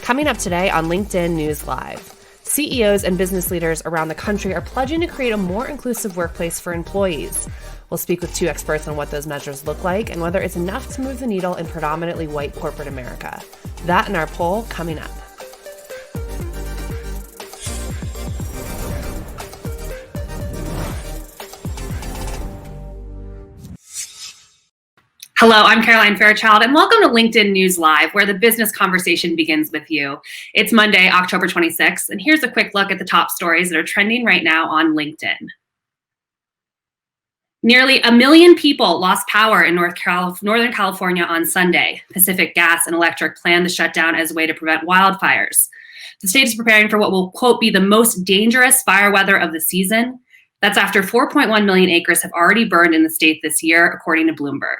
Coming up today on LinkedIn News Live, CEOs and business leaders around the country are pledging to create a more inclusive workplace for employees. We'll speak with two experts on what those measures look like and whether it's enough to move the needle in predominantly white corporate America. That and our poll coming up. Hello, I'm Caroline Fairchild, and welcome to LinkedIn News Live, where the business conversation begins with you. It's Monday, October 26th, and here's a quick look at the top stories that are trending right now on LinkedIn. Nearly 1 million people lost power in Northern California on Sunday. Pacific Gas and Electric plan to shut down as a way to prevent wildfires. The state is preparing for what will, quote, be the most dangerous fire weather of the season. That's after 4.1 million acres have already burned in the state this year, according to Bloomberg.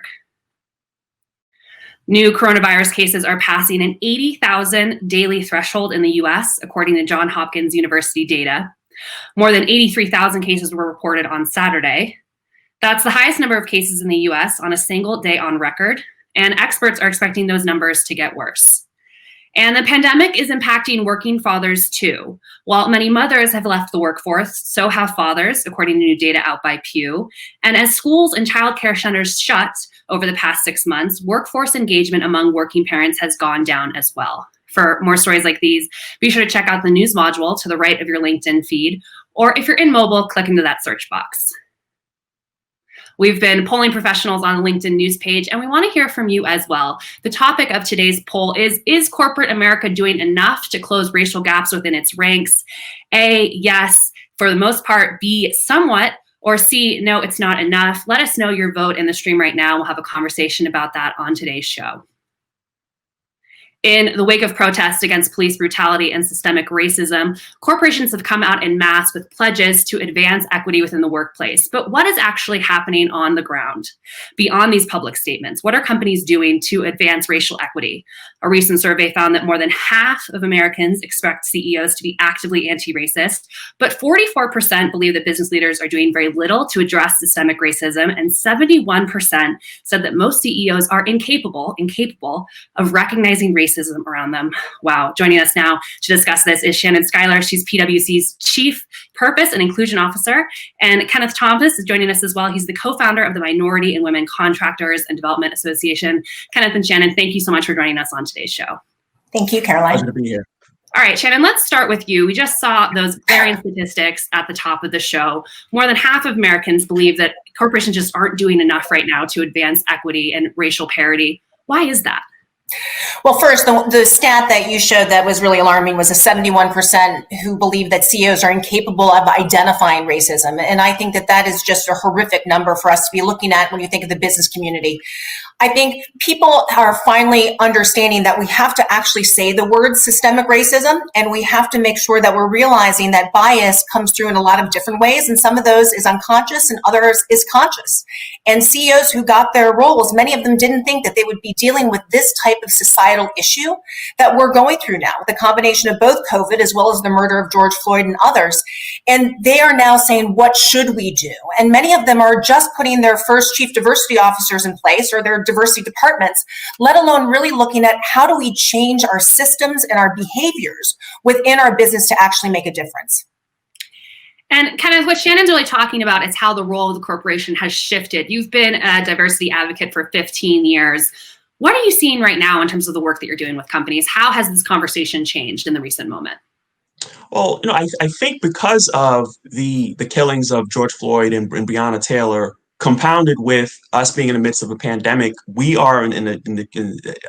New coronavirus cases are passing an 80,000 daily threshold in the US, according to Johns Hopkins University data. More than 83,000 cases were reported on Saturday. That's the highest number of cases in the US on a single day on record, and experts are expecting those numbers to get worse. And the pandemic is impacting working fathers too. While many mothers have left the workforce, so have fathers, according to new data out by Pew. And as schools and childcare centers shut over the past 6 months, workforce engagement among working parents has gone down as well. For more stories like these, be sure to check out the news module to the right of your LinkedIn feed, or if you're in mobile, click into that search box. We've been polling professionals on the LinkedIn news page, and we want to hear from you as well. The topic of today's poll is corporate America doing enough to close racial gaps within its ranks? A, yes, for the most part. B, somewhat. Or C, no, it's not enough. Let us know your vote in the stream right now. We'll have a conversation about that on today's show. In the wake of protests against police brutality and systemic racism, corporations have come out en masse with pledges to advance equity within the workplace. But what is actually happening on the ground? Beyond these public statements, what are companies doing to advance racial equity? A recent survey found that more than half of Americans expect CEOs to be actively anti-racist, but 44% believe that business leaders are doing very little to address systemic racism, and 71% said that most CEOs are incapable of recognizing racism around them. Wow. Joining us now to discuss this is Shannon Schuyler. She's PwC's Chief Purpose and Inclusion Officer. And Kenneth Thomas is joining us as well. He's the co-founder of the Minority and Women Contractors and Development Association. Kenneth and Shannon, thank you so much for joining us on today's show. Thank you, Caroline. Pleasure to be here. All right, Shannon, let's start with you. We just saw those glaring statistics at the top of the show. More than half of Americans believe that corporations just aren't doing enough right now to advance equity and racial parity. Why is that? Well, first, the stat that you showed that was really alarming was a 71% who believe that CEOs are incapable of identifying racism. And I think that that is just a horrific number for us to be looking at when you think of the business community. I think people are finally understanding that we have to actually say the word systemic racism, and we have to make sure that we're realizing that bias comes through in a lot of different ways, and some of those is unconscious and others is conscious. And CEOs who got their roles, many of them didn't think that they would be dealing with this type of societal issue that we're going through now, with the combination of both COVID as well as the murder of George Floyd and others. And they are now saying, what should we do? And many of them are just putting their first chief diversity officers in place or their diversity departments, let alone really looking at how do we change our systems and our behaviors within our business to actually make a difference. And kind of what Shannon's really talking about is how the role of the corporation has shifted. You've been a diversity advocate for 15 years. What are you seeing right now in terms of the work that you're doing with companies? How has this conversation changed in the recent moment? Well, I think because of the killings of George Floyd and Breonna Taylor, compounded with us being in the midst of a pandemic, we are in a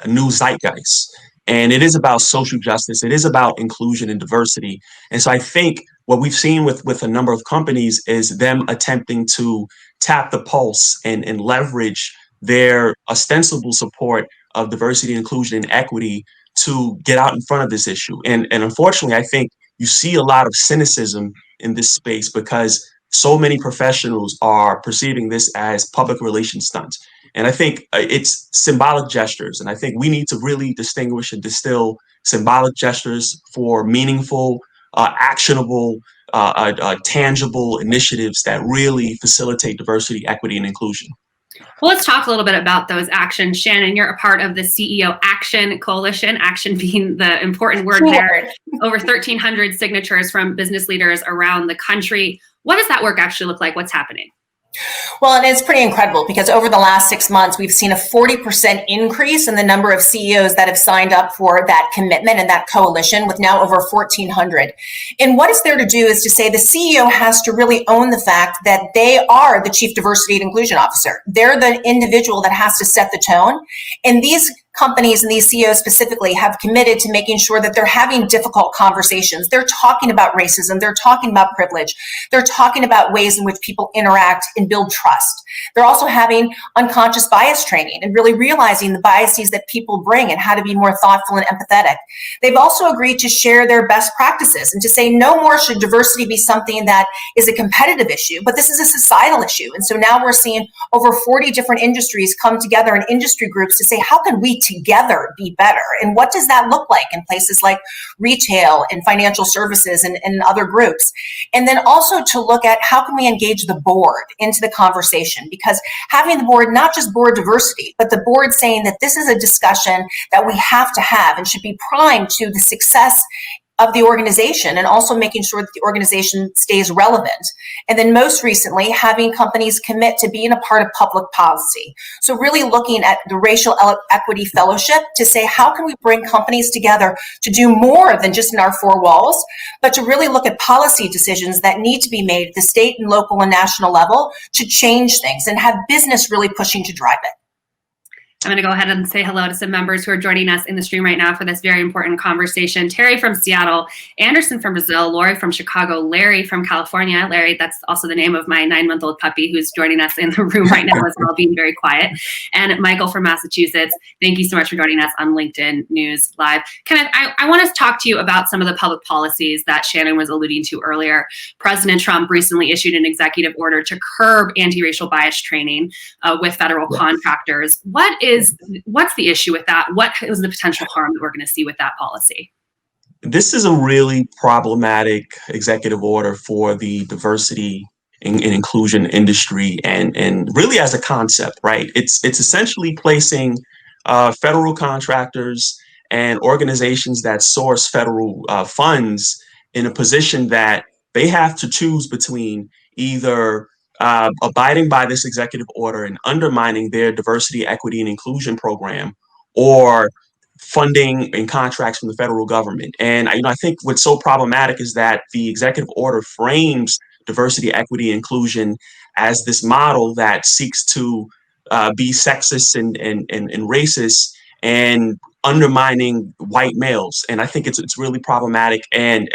new zeitgeist. And it is about social justice. It is about inclusion and diversity. And so I think what we've seen with a number of companies is them attempting to tap the pulse and leverage their ostensible support of diversity, inclusion, and equity to get out in front of this issue. And unfortunately, I think you see a lot of cynicism in this space because so many professionals are perceiving this as public relations stunts. And I think it's symbolic gestures. And I think we need to really distinguish and distill symbolic gestures for meaningful, actionable, tangible initiatives that really facilitate diversity, equity, and inclusion. Well, let's talk a little bit about those actions. Shannon, you're a part of the CEO Action Coalition, action being the important word there. Over 1,300 signatures from business leaders around the country. What does that work actually look like? What's happening? Well, and it's pretty incredible because over the last 6 months, we've seen a 40% increase in the number of CEOs that have signed up for that commitment and that coalition, with now over 1,400. And what it's there to do is to say the CEO has to really own the fact that they are the Chief Diversity and Inclusion Officer. They're the individual that has to set the tone. And these companies and these CEOs specifically have committed to making sure that they're having difficult conversations. They're talking about racism. They're talking about privilege. They're talking about ways in which people interact and build trust. They're also having unconscious bias training and really realizing the biases that people bring and how to be more thoughtful and empathetic. They've also agreed to share their best practices and to say no more should diversity be something that is a competitive issue, but this is a societal issue. And so now we're seeing over 40 different industries come together in industry groups to say, how can we together be better? And what does that look like in places like retail and financial services and other groups? And then also to look at how can we engage the board into the conversation, because having the board, not just board diversity, but the board saying that this is a discussion that we have to have and should be primed to the success of the organization, and also making sure that the organization stays relevant. And then most recently, having companies commit to being a part of public policy. So really looking at the Racial Equity Fellowship to say, how can we bring companies together to do more than just in our four walls, but to really look at policy decisions that need to be made at the state and local and national level to change things and have business really pushing to drive it. I'm going to go ahead and say hello to some members who are joining us in the stream right now for this very important conversation. Terry from Seattle, Anderson from Brazil, Lori from Chicago, Larry from California. Larry, that's also the name of my 9-month-old puppy who's joining us in the room right now as well, being very quiet. And Michael from Massachusetts. Thank you so much for joining us on LinkedIn News Live. Kenneth, I want to talk to you about some of the public policies that Shannon was alluding to earlier. President Trump recently issued an executive order to curb anti-racial bias training with federal contractors. What's the issue with that? What is the potential harm that we're going to see with that policy? This is a really problematic executive order for the diversity and inclusion industry, and really as a concept, right? It's essentially placing federal contractors and organizations that source federal funds in a position that they have to choose between either abiding by this executive order and undermining their diversity, equity, and inclusion program, or funding and contracts from the federal government. And I think what's so problematic is that the executive order frames diversity, equity, and inclusion as this model that seeks to be sexist and racist and undermining white males. And I think it's really problematic. And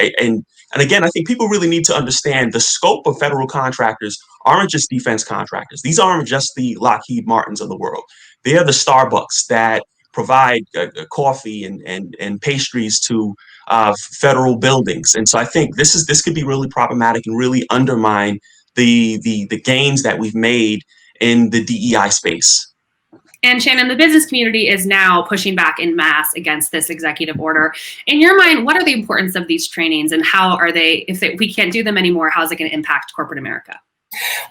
again, I think people really need to understand the scope of federal contractors aren't just defense contractors. These aren't just the Lockheed Martins of the world. They are the Starbucks that provide coffee and pastries to federal buildings. And so I think this could be really problematic and really undermine the gains that we've made in the DEI space. And Shannon, the business community is now pushing back en masse against this executive order. In your mind, what are the importance of these trainings, and how are they, if we can't do them anymore, how is it going to impact corporate America?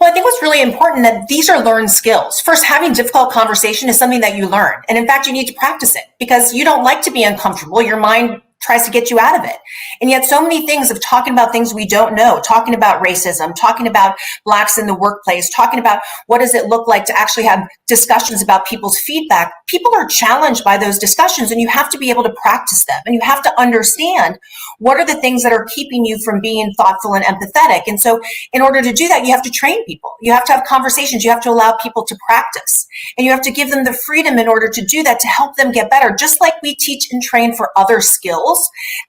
Well, I think what's really important that these are learned skills. First, having difficult conversation is something that you learn. And in fact, you need to practice it because you don't like to be uncomfortable. Your mind tries to get you out of it. And yet so many things of talking about things we don't know, talking about racism, talking about Blacks in the workplace, talking about what does it look like to actually have discussions about people's feedback. People are challenged by those discussions, and you have to be able to practice them. And you have to understand what are the things that are keeping you from being thoughtful and empathetic. And so in order to do that, you have to train people. You have to have conversations. You have to allow people to practice. And you have to give them the freedom in order to do that, to help them get better, just like we teach and train for other skills.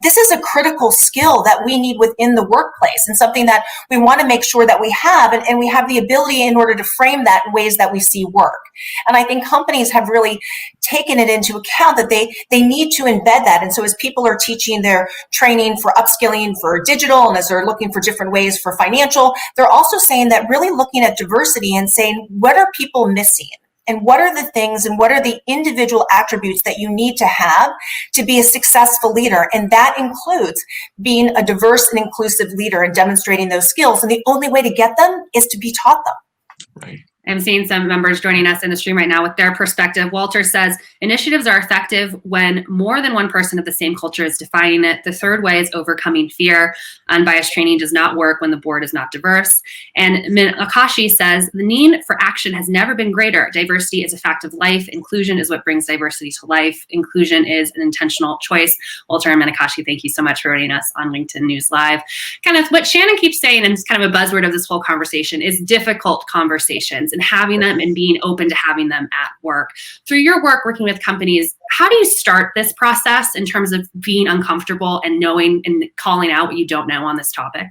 This is a critical skill that we need within the workplace, and something that we want to make sure that we have, and we have the ability in order to frame that in ways that we see work. And I think companies have really taken it into account that they need to embed that. And so as people are teaching their training for upskilling for digital, and as they're looking for different ways for financial, they're also saying that really looking at diversity and saying, what are people missing? And what are the things and what are the individual attributes that you need to have to be a successful leader? And that includes being a diverse and inclusive leader and demonstrating those skills. And the only way to get them is to be taught them. Right. I'm seeing some members joining us in the stream right now with their perspective. Walter says, initiatives are effective when more than one person of the same culture is defining it. The third way is overcoming fear. Unbiased training does not work when the board is not diverse. And Min Akashi says, the need for action has never been greater. Diversity is a fact of life. Inclusion is what brings diversity to life. Inclusion is an intentional choice. Walter and Min Akashi, thank you so much for joining us on LinkedIn News Live. Kind of what Shannon keeps saying, and it's kind of a buzzword of this whole conversation, is difficult conversations and having them and being open to having them at work. Through your work working with companies, how do you start this process in terms of being uncomfortable and knowing and calling out what you don't know on this topic?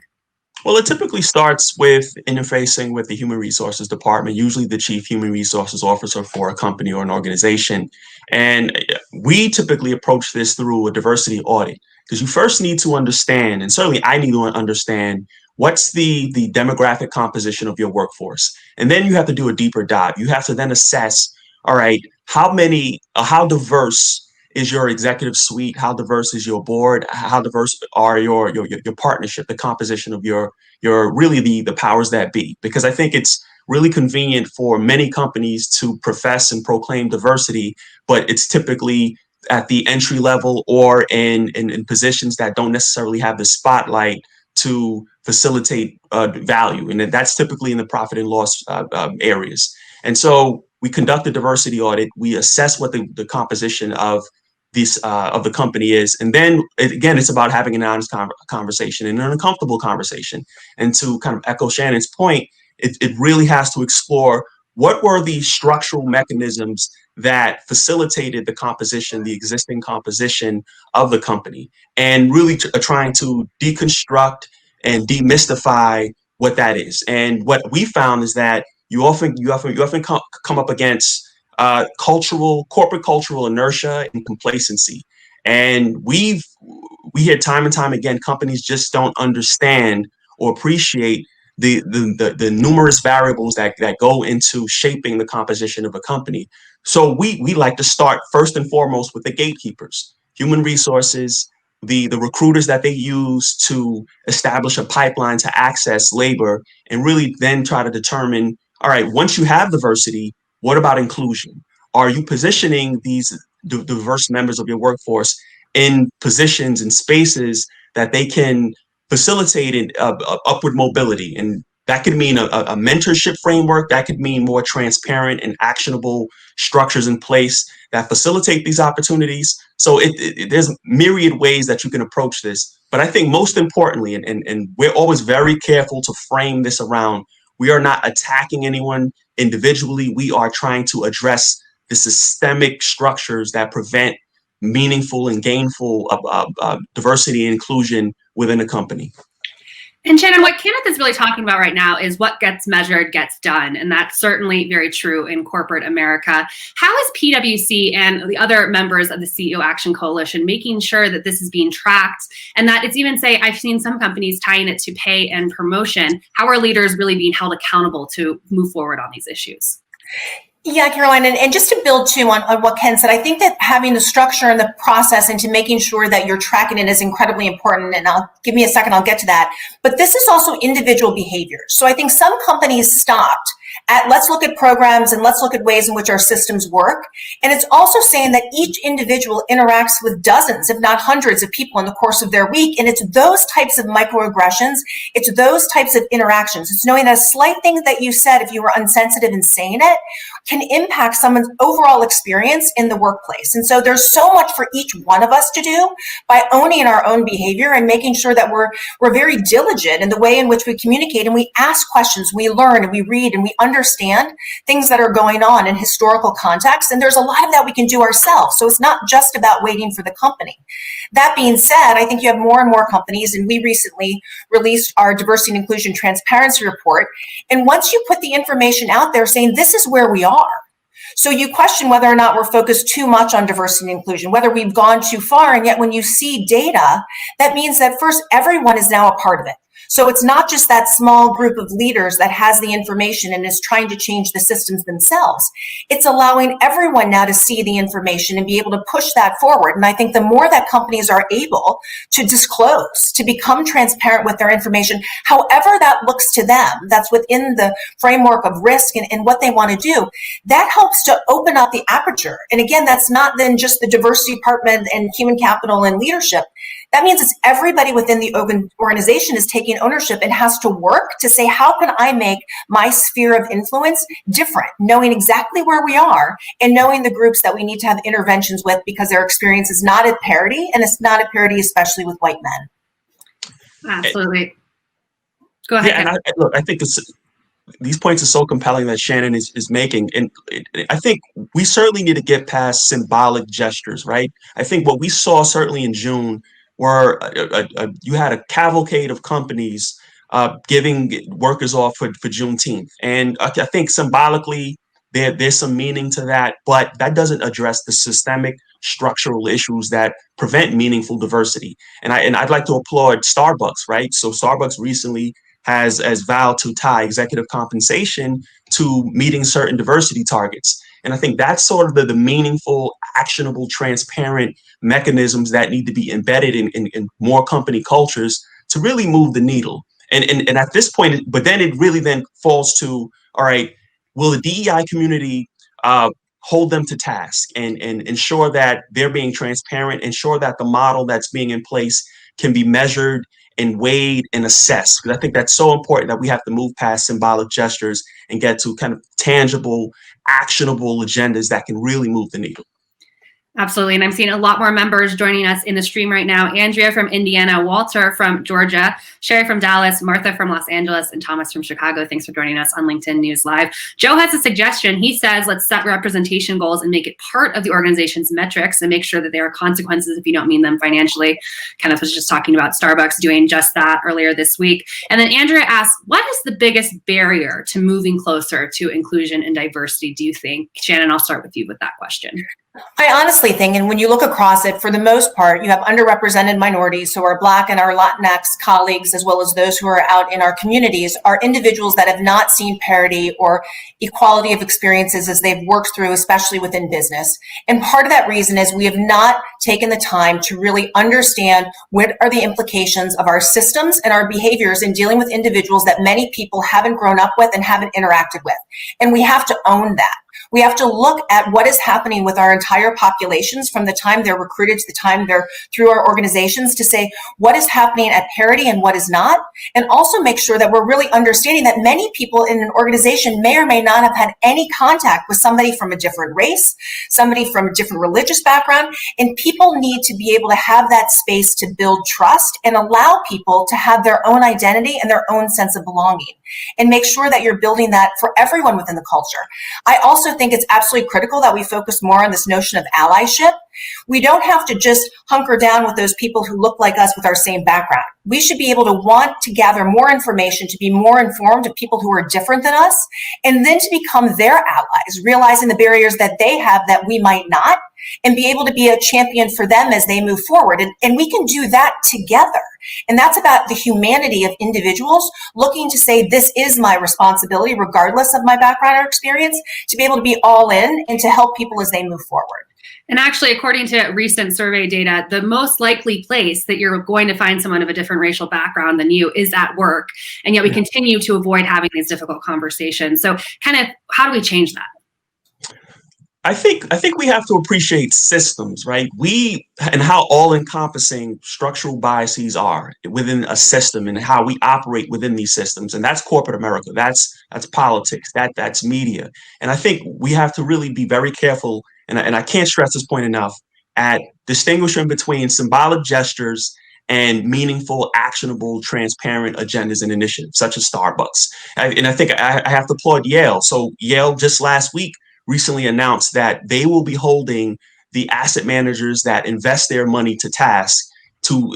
Well, it typically starts with interfacing with the human resources department, usually the chief human resources officer for a company or an organization. And we typically approach this through a diversity audit, because you first need to understand, and certainly I need to understand, what's the demographic composition of your workforce. And then you have to do a deeper dive. You have to then assess, all right, how diverse is your executive suite? How diverse is your board? How diverse are your partnership, the composition of your really the powers that be? Because I think it's really convenient for many companies to profess and proclaim diversity, but it's typically at the entry level or in positions that don't necessarily have the spotlight to facilitate value. And that's typically in the profit and loss areas. And so we conduct a diversity audit. We assess what the composition of the company is. And then again, it's about having an honest conversation and an uncomfortable conversation. And to kind of echo Shannon's point, it really has to explore what were the structural mechanisms that facilitated the existing composition of the company, and really trying to deconstruct and demystify what that is. And what we found is that you often come up against corporate cultural inertia and complacency. And we hear time and time again, companies just don't understand or appreciate the numerous variables that go into shaping the composition of a company. So we like to start first and foremost with the gatekeepers, human resources, the recruiters that they use to establish a pipeline to access labor, and really then try to determine, all right, once you have diversity, what about inclusion? Are you positioning these diverse members of your workforce in positions and spaces that they can facilitate upward mobility? And that could mean a mentorship framework. That could mean more transparent and actionable structures in place that facilitate these opportunities. So there's myriad ways that you can approach this. But I think most importantly, and we're always very careful to frame this around, we are not attacking anyone individually. We are trying to address the systemic structures that prevent meaningful and gainful diversity and inclusion within a company. And Shannon, what Kenneth is really talking about right now is what gets measured gets done. And that's certainly very true in corporate America. How is PwC and the other members of the CEO Action Coalition making sure that this is being tracked, and that it's even, say, I've seen some companies tying it to pay and promotion. How are leaders really being held accountable to move forward on these issues? Yeah, Caroline, and just to build too on what Ken said, I think that having the structure and the process into making sure that you're tracking it is incredibly important. And give me a second, I'll get to that. But this is also individual behavior. So I think some companies stopped at let's look at programs and let's look at ways in which our systems work. And it's also saying that each individual interacts with dozens, if not hundreds of people in the course of their week. And it's those types of microaggressions. It's those types of interactions. It's knowing that a slight thing that you said, if you were insensitive in saying it, can impact someone's overall experience in the workplace. And so there's so much for each one of us to do by owning our own behavior and making sure that we're very diligent in the way in which we communicate, and we ask questions, we learn and we read and we understand things that are going on in historical context. And there's a lot of that we can do ourselves. So it's not just about waiting for the company. That being said, I think you have more and more companies, and we recently released our diversity and inclusion transparency report. And once you put the information out there saying this is where we are, so you question whether or not we're focused too much on diversity and inclusion, whether we've gone too far. And yet when you see data, that means that first, everyone is now a part of it. So it's not just that small group of leaders that has the information and is trying to change the systems themselves. It's allowing everyone now to see the information and be able to push that forward. And I think the more that companies are able to disclose, to become transparent with their information, however that looks to them, that's within the framework of risk and what they want to do, that helps to open up the aperture. And again, that's not then just the diversity department and human capital and leadership. That means it's everybody within the organization is taking ownership and has to work to say, how can I make my sphere of influence different, knowing exactly where we are and knowing the groups that we need to have interventions with because their experience is not at parity, and it's not at parity, especially with white men. Absolutely. Go ahead. Yeah, and look, I think these points are so compelling that Shannon is making. And I think we certainly need to get past symbolic gestures, right? I think what we saw certainly in June were you had a cavalcade of companies giving workers off for Juneteenth. And I think symbolically, there's some meaning to that, but that doesn't address the systemic structural issues that prevent meaningful diversity. And I'd like to applaud Starbucks, right? So Starbucks recently has vowed to tie executive compensation to meeting certain diversity targets. And I think that's sort of the meaningful, actionable, transparent mechanisms that need to be embedded in more company cultures to really move the needle. And at this point, but then it really then falls to, all right, will the DEI community hold them to task and ensure that they're being transparent, ensure that the model that's being in place can be measured and weighed and assessed? Because I think that's so important that we have to move past symbolic gestures and get to kind of tangible, actionable agendas that can really move the needle. Absolutely. And I'm seeing a lot more members joining us in the stream right now. Andrea from Indiana, Walter from Georgia, Sherry from Dallas, Martha from Los Angeles, and Thomas from Chicago. Thanks for joining us on LinkedIn News Live. Joe has a suggestion. He says, let's set representation goals and make it part of the organization's metrics and make sure that there are consequences if you don't meet them financially. Kenneth was just talking about Starbucks doing just that earlier this week. And then Andrea asks, what is the biggest barrier to moving closer to inclusion and diversity, do you think? Shannon, I'll start with you with that question. I honestly think, and when you look across it, for the most part, you have underrepresented minorities, so our Black and our Latinx colleagues, as well as those who are out in our communities, are individuals that have not seen parity or equality of experiences as they've worked through, especially within business. And part of that reason is we have not taken the time to really understand what are the implications of our systems and our behaviors in dealing with individuals that many people haven't grown up with and haven't interacted with. And we have to own that. We have to look at what is happening with our entire populations from the time they're recruited to the time they're through our organizations to say what is happening at parity and what is not, and also make sure that we're really understanding that many people in an organization may or may not have had any contact with somebody from a different race, somebody from a different religious background, and people need to be able to have that space to build trust and allow people to have their own identity and their own sense of belonging, and make sure that you're building that for everyone within the culture. I also think it's absolutely critical that we focus more on this notion of allyship. We don't have to just hunker down with those people who look like us with our same background. We should be able to want to gather more information, to be more informed of people who are different than us, and then to become their allies, realizing the barriers that they have that we might not, and be able to be a champion for them as they move forward. And we can do that together. And that's about the humanity of individuals looking to say, this is my responsibility, regardless of my background or experience, to be able to be all in and to help people as they move forward. And actually, according to recent survey data, the most likely place that you're going to find someone of a different racial background than you is at work. And yet we continue to avoid having these difficult conversations. So kind of, how do we change that? I think we have to appreciate systems, right? And how all-encompassing structural biases are within a system and how we operate within these systems. And that's corporate America. That's politics. That's media. And I think we have to really be very careful. And I can't stress this point enough at distinguishing between symbolic gestures and meaningful, actionable, transparent agendas and initiatives, such as Starbucks. And I think I have to applaud Yale. So Yale just last week recently announced that they will be holding the asset managers that invest their money to task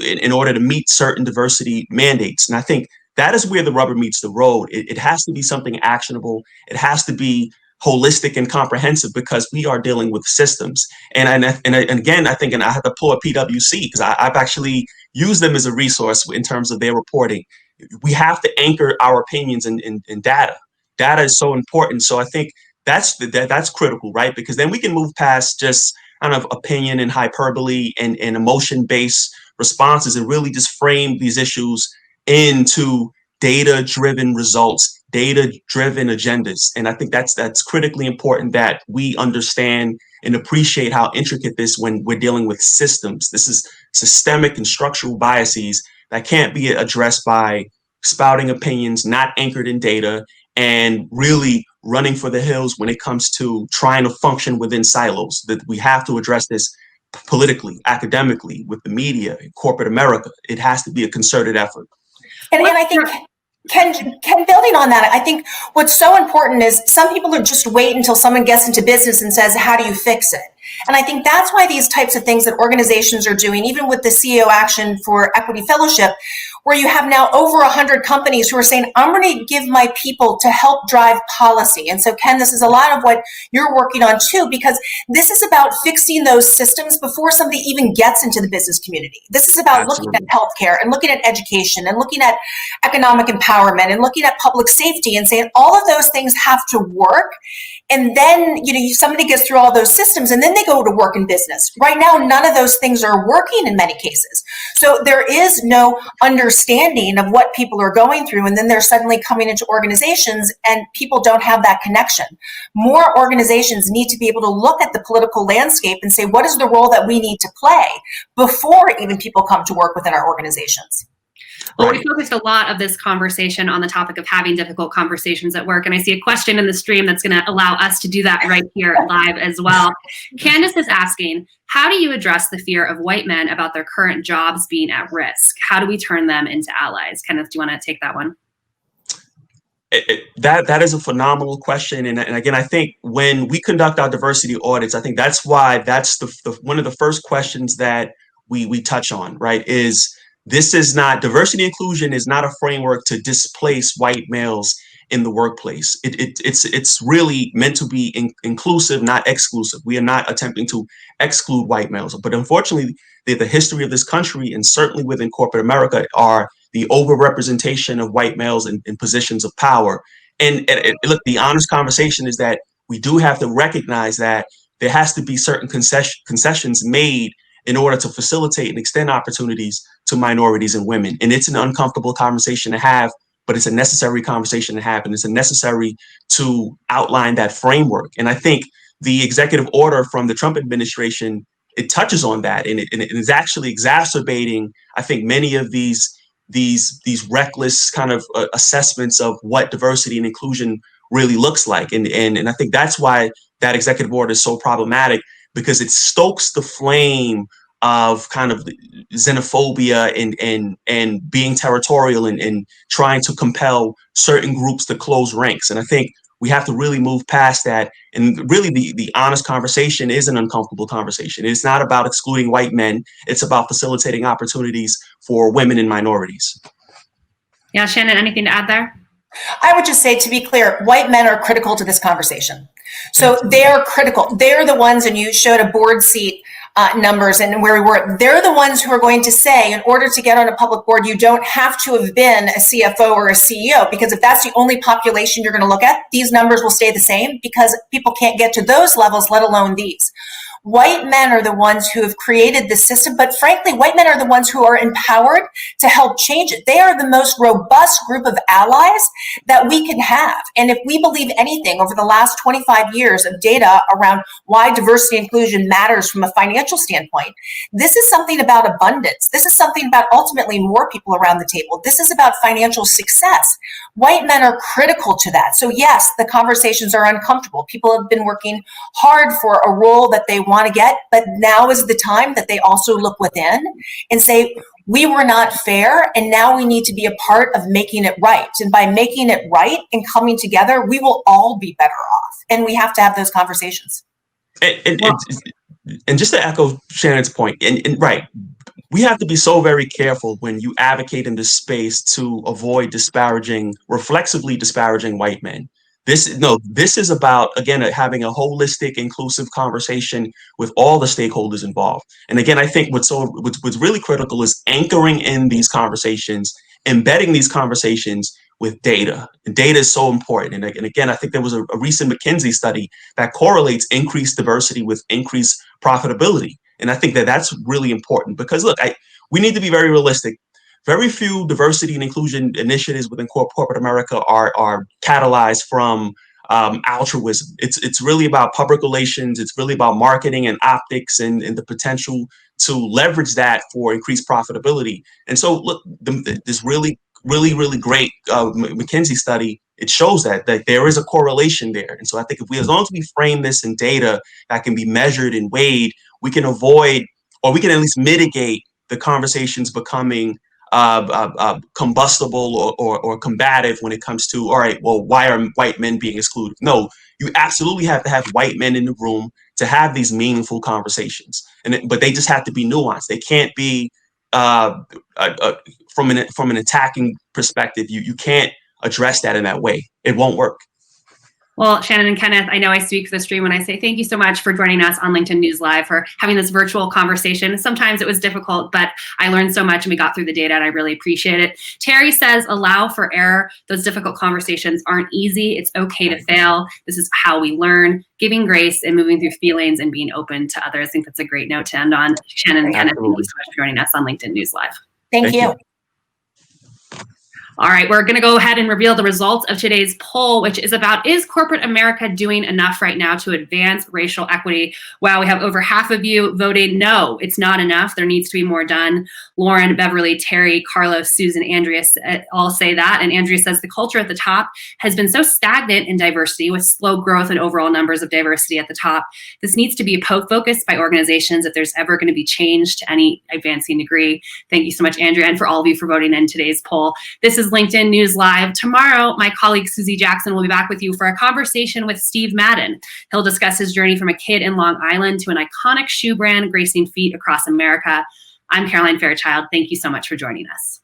in order to meet certain diversity mandates. And I think that is where the rubber meets the road. It has to be something actionable. It has to be holistic and comprehensive because we are dealing with systems. And again, I think, and I have to pull a PwC because I've actually used them as a resource in terms of their reporting. we have to anchor our opinions in data. Data is so important. So I think that's critical, right? Because then we can move past just kind of opinion and hyperbole and emotion-based responses and really just frame these issues into data-driven results, data-driven agendas. And I think that's critically important, that we understand and appreciate how intricate this when we're dealing with systems. This is systemic and structural biases that can't be addressed by spouting opinions not anchored in data and really running for the hills when it comes to trying to function within silos. That we have to address this politically, academically, with the media, in corporate America. It has to be a concerted effort. And I think, Ken, building on that, I think what's so important is some people are just wait until someone gets into business and says, how do you fix it? And I think that's why these types of things that organizations are doing, even with the CEO Action for Equity Fellowship, where you have now over 100 companies who are saying, I'm going to give my people to help drive policy. And so, Ken, this is a lot of what you're working on too, because this is about fixing those systems before somebody even gets into the business community. This is about looking at healthcare and looking at education and looking at economic empowerment and looking at public safety and saying all of those things have to work. And then, somebody gets through all those systems and then they go to work in business. Right now, none of those things are working in many cases. So there is no understanding of what people are going through. And then they're suddenly coming into organizations and people don't have that connection. More organizations need to be able to look at the political landscape and say, what is the role that we need to play before even people come to work within our organizations? Well, we focused a lot of this conversation on the topic of having difficult conversations at work. And I see a question in the stream that's going to allow us to do that right here live as well. Candace is asking, how do you address the fear of white men about their current jobs being at risk? How do we turn them into allies? Kenneth, do you want to take that one? That is a phenomenal question. And again, I think when we conduct our diversity audits, I think that's why that's the one of the first questions that we touch on, right? This is not, diversity inclusion is not a framework to displace white males in the workplace. It's really meant to be inclusive, not exclusive. We are not attempting to exclude white males, but unfortunately, the history of this country and certainly within corporate America are the overrepresentation of white males in positions of power. And look, the honest conversation is that we do have to recognize that there has to be certain concessions made in order to facilitate and extend opportunities to minorities and women. And it's an uncomfortable conversation to have, but it's a necessary conversation to have, and it's necessary to outline that framework. And I think the executive order from the Trump administration, it touches on that, and it is actually exacerbating, I think, many of these reckless kind of assessments of what diversity and inclusion really looks like. And I think that's why that executive order is so problematic, because it stokes the flame of kind of xenophobia and being territorial and trying to compel certain groups to close ranks. And I think we have to really move past that. And really the honest conversation is an uncomfortable conversation. It's not about excluding white men. It's about facilitating opportunities for women and minorities. Yeah, Shannon, anything to add there? I would just say, to be clear, white men are critical to this conversation. So they are critical. They're the ones, and you showed a board seat numbers and where we were, they're the ones who are going to say, in order to get on a public board, you don't have to have been a CFO or a CEO, because if that's the only population you're going to look at, these numbers will stay the same because people can't get to those levels, let alone these. White men are the ones who have created the system, but frankly, white men are the ones who are empowered to help change it. They are the most robust group of allies that we can have. And if we believe anything over the last 25 years of data around why diversity and inclusion matters from a financial standpoint, this is something about abundance. This is something about ultimately more people around the table. This is about financial success. White men are critical to that. So yes, the conversations are uncomfortable. People have been working hard for a role that they want to get, but now is the time that they also look within and say, we were not fair, and now we need to be a part of making it right. And by making it right and coming together, we will all be better off. And we have to have those conversations. And just to echo Shannon's point, and right, we have to be so very careful when you advocate in this space to avoid reflexively disparaging white men. This is about, again, having a holistic, inclusive conversation with all the stakeholders involved. And again, I think what's really critical is anchoring in these conversations embedding these conversations with data. And data is so important. And again, I think there was a recent McKinsey study that correlates increased diversity with increased profitability. And I think that that's really important because, look, we need to be very realistic. Very few diversity and inclusion initiatives within corporate America are catalyzed from altruism. It's really about public relations. It's really about marketing and optics and the potential to leverage that for increased profitability. And so, look, this really great McKinsey study, it shows that there is a correlation there. And so I think as long as we frame this in data that can be measured and weighed, we can avoid, or we can at least mitigate the conversations becoming combustible or combative when it comes to, all right, well, why are white men being excluded? No, you absolutely have to have white men in the room to have these meaningful conversations, but they just have to be nuanced. They can't be from an attacking perspective. You can't address that in that way. It won't work. Well, Shannon and Kenneth, I know I speak for the stream when I say thank you so much for joining us on LinkedIn News Live, for having this virtual conversation. Sometimes it was difficult, but I learned so much and we got through the data and I really appreciate it. Terry says, allow for error. Those difficult conversations aren't easy. It's okay to fail. This is how we learn. Giving grace and moving through feelings and being open to others. I think that's a great note to end on. Shannon and Kenneth, thank you so much for joining us on LinkedIn News Live. Thank you. All right, we're going to go ahead and reveal the results of today's poll, which is about, is corporate America doing enough right now to advance racial equity? Wow, we have over half of you voting no, it's not enough. There needs to be more done. Lauren, Beverly, Terry, Carlos, Susan, Andrea all say that. And Andrea says the culture at the top has been so stagnant in diversity with slow growth and overall numbers of diversity at the top. This needs to be a focus by organizations if there's ever going to be change to any advancing degree. Thank you so much, Andrea, and for all of you for voting in today's poll. This is LinkedIn News Live. Tomorrow, my colleague Susie Jackson will be back with you for a conversation with Steve Madden. He'll discuss his journey from a kid in Long Island to an iconic shoe brand gracing feet across America. I'm Caroline Fairchild. Thank you so much for joining us.